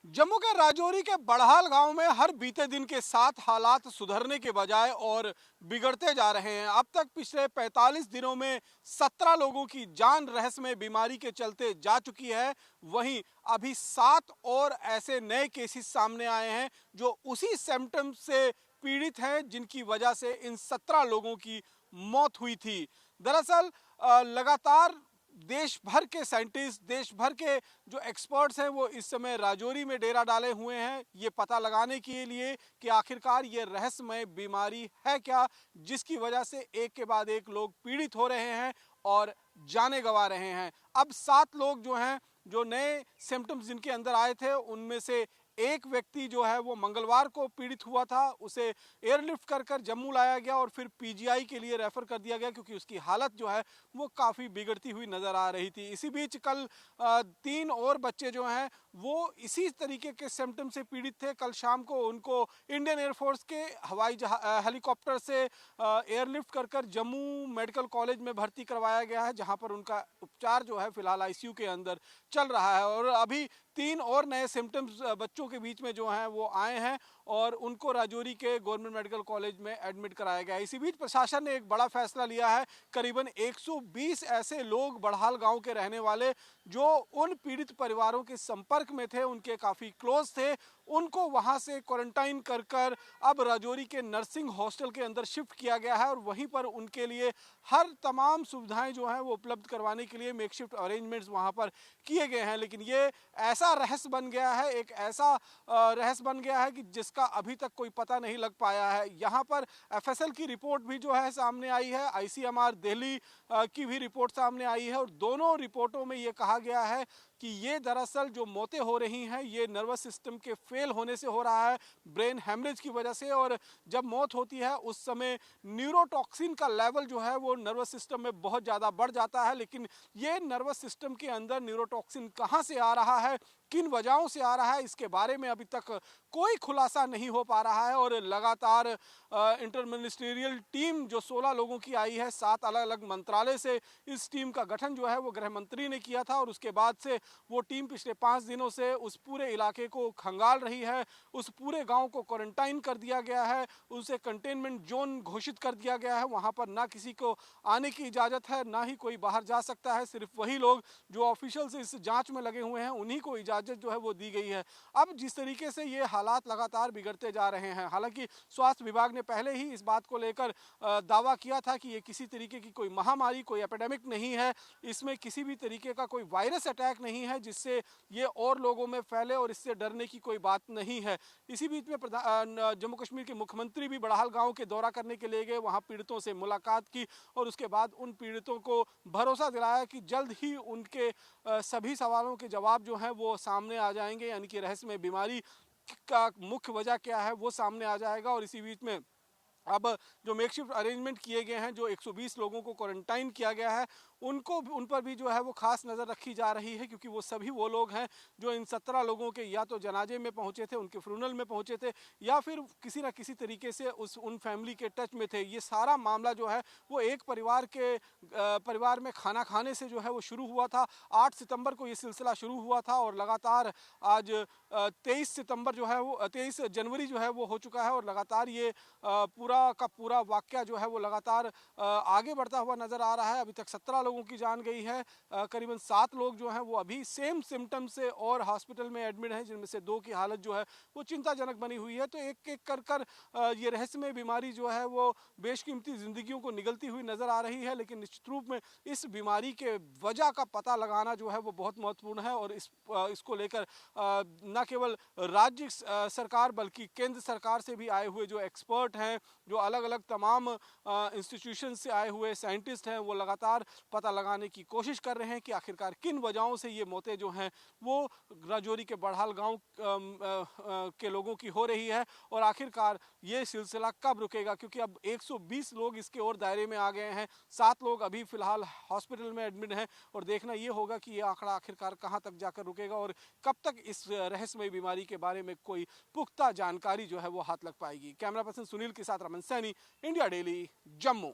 जम्मू के राजौरी के बड़हाल गांव में हर बीते दिन के साथ हालात सुधरने के बजाय और बिगड़ते जा रहे हैं। अब तक पिछले 45 दिनों में 17 लोगों की जान रहस्यमय बीमारी के चलते जा चुकी है। वहीं अभी 7 और ऐसे नए केसेस सामने आए हैं जो उसी सिम्टम से पीड़ित हैं, जिनकी वजह से इन 17 लोगों की मौत हुई थी। दरअसल लगातार देश भर के साइंटिस्ट, देश भर के जो एक्सपर्ट्स हैं, वो इस समय राजौरी में डेरा डाले हुए हैं ये पता लगाने के लिए कि आखिरकार ये रहस्यमय बीमारी है क्या, जिसकी वजह से एक के बाद एक लोग पीड़ित हो रहे हैं और जाने गंवा रहे हैं। अब 7 लोग जो हैं, जो नए सिम्टम्स जिनके अंदर आए थे, उनमें से एक व्यक्ति जो है वो मंगलवार को पीड़ित हुआ था। उसे एयरलिफ्ट कर कर जम्मू लाया गया और फिर पीजीआई के लिए रेफर कर दिया गया, क्योंकि उसकी हालत जो है वो काफ़ी बिगड़ती हुई नज़र आ रही थी। इसी बीच कल 3 और बच्चे जो हैं वो इसी तरीके के सिम्टम से पीड़ित थे। कल शाम को उनको इंडियन एयरफोर्स के हेलीकॉप्टर से एयरलिफ्ट कर कर जम्मू मेडिकल कॉलेज में भर्ती करवाया गया है, जहां पर उनका उपचार जो है फिलहाल आईसीयू के अंदर चल रहा है। और अभी 3 और नए सिम्टम्स बच्चों के बीच में जो हैं वो आए हैं और उनको राजौरी के गवर्नमेंट मेडिकल कॉलेज में एडमिट कराया गया है। इसी बीच प्रशासन ने एक बड़ा फैसला लिया है। करीबन 120 ऐसे लोग बड़हाल गांव के रहने वाले जो उन पीड़ित परिवारों के संपर्क में थे, उनके काफ़ी क्लोज थे, उनको वहां से क्वारंटाइन कर कर अब राजौरी के नर्सिंग हॉस्टल के अंदर शिफ्ट किया गया है और वहीं पर उनके लिए हर तमाम सुविधाएं जो हैं वो उपलब्ध करवाने के लिए मेकशिफ्ट अरेंजमेंट्स वहां पर किए गए हैं। लेकिन ये ऐसा रहस्य बन गया है, एक ऐसा रहस्य बन गया है कि जिसका अभी तक कोई पता नहीं लग पाया है। यहाँ पर एफएसएल की रिपोर्ट भी जो है सामने आई है, आईसीएमआर दिल्ली की भी रिपोर्ट सामने आई है और दोनों रिपोर्टों में ये कहा गया है कि ये दरअसल जो मौतें हो रही हैं ये नर्वस सिस्टम के फेल होने से हो रहा है, ब्रेन हेमरेज की वजह से। और जब मौत होती है उस समय न्यूरोटॉक्सिन का लेवल जो है वो नर्वस सिस्टम में बहुत ज़्यादा बढ़ जाता है। लेकिन ये नर्वस सिस्टम के अंदर न्यूरोटॉक्सिन कहाँ से आ रहा है, किन वजहों से आ रहा है, इसके बारे में अभी तक कोई खुलासा नहीं हो पा रहा है। और लगातार इंटर मिनिस्ट्रियल टीम जो 16 लोगों की आई है, 7 अलग अलग मंत्रालय से इस टीम का गठन जो है वो गृह मंत्री ने किया था और उसके बाद से वो टीम पिछले 5 दिनों से उस पूरे इलाके को खंगाल रही है। उस पूरे गांव को क्वारंटाइन कर दिया गया है, उसे कंटेनमेंट जोन घोषित कर दिया गया है। वहां पर ना किसी को आने की इजाज़त है, ना ही कोई बाहर जा सकता है। सिर्फ वही लोग जो ऑफिशियल इस जांच में लगे हुए हैं उन्हीं को इजाज़त जो है वो दी गई है। अब जिस तरीके से ये हालात लगातार बिगड़ते जा रहे हैं, हालांकि स्वास्थ्य विभाग ने पहले ही इस बात को लेकर दावा किया था कि ये किसी तरीके की कोई महामारी, कोई एपिडेमिक नहीं है, इसमें किसी भी तरीके का कोई वायरस अटैक नहीं है जिससे ये और लोगों में फैले और इससे डरने की कोई बात नहीं है। इसी बीच में जम्मू कश्मीर के मुख्यमंत्री भी बड़हाल गांव के दौरा करने के लिए गए, वहां पीड़ितों से मुलाकात की और उसके बाद उन पीड़ितों को भरोसा दिलाया कि जल्द ही उनके सभी सवालों के जवाब जो हैं वो सामने आ जाएंगे, यानी कि रहस्यमय बीमारी का मुख्य वजह क्या है वो सामने आ जाएगा। और इसी बीच में अब जो मेकशिफ्ट अरेंजमेंट किए गए हैं, जो 120 लोगों को क्वारंटाइन किया गया है, उन पर भी जो है वो खास नज़र रखी जा रही है, क्योंकि वो सभी वो लोग हैं जो इन 17 लोगों के या तो जनाजे में पहुंचे थे, उनके फ्यूनरल में पहुंचे थे, या फिर किसी न किसी तरीके से उन फैमिली के टच में थे। ये सारा मामला जो है वो एक परिवार में खाना खाने से जो है वो शुरू हुआ था। 8 सितंबर को ये सिलसिला शुरू हुआ था और लगातार आज 23 सितंबर जो है वो 23 जनवरी जो है वो हो चुका है और लगातार ये पूरा का पूरा वाकया जो है वो लगातार आगे बढ़ता हुआ नजर आ रहा है। अभी तक 17 लोगों की जान गई है, करीबन 7 लोग जो हैं वो अभी सेम सिम्टम से और हॉस्पिटल में एडमिट हैं, जिनमें से 2 की हालत जो है वो चिंताजनक बनी हुई है। तो एक एक कर कर ये रहस्यमय बीमारी जो है वो बेशकीमती जिंदगियों को निगलती हुई नजर आ रही है। लेकिन निश्चित रूप में इस बीमारी के वजह का पता लगाना जो है वो बहुत महत्वपूर्ण है और इसको लेकर न केवल राज्य सरकार बल्कि केंद्र सरकार से भी आए हुए जो एक्सपर्ट हैं, जो अलग अलग तमाम इंस्टीट्यूशन से आए हुए साइंटिस्ट हैं, वो लगातार पता लगाने की कोशिश कर रहे हैं कि आखिरकार किन वजहों से ये मौतें जो हैं वो राजौरी के बड़हाल गांव के लोगों की हो रही है और आखिरकार ये सिलसिला कब रुकेगा, क्योंकि अब 120 लोग इसके और दायरे में आ गए हैं, 7 लोग अभी फिलहाल हॉस्पिटल में एडमिट हैं और देखना ये होगा कि ये आंकड़ा आखिरकार कहाँ तक जाकर रुकेगा और कब तक इस रहस्यमय बीमारी के बारे में कोई पुख्ता जानकारी जो है वो हाथ लग पाएगी। कैमरा पर्सन सुनील के साथ रमन सैनी, इंडिया डेली, जम्मू।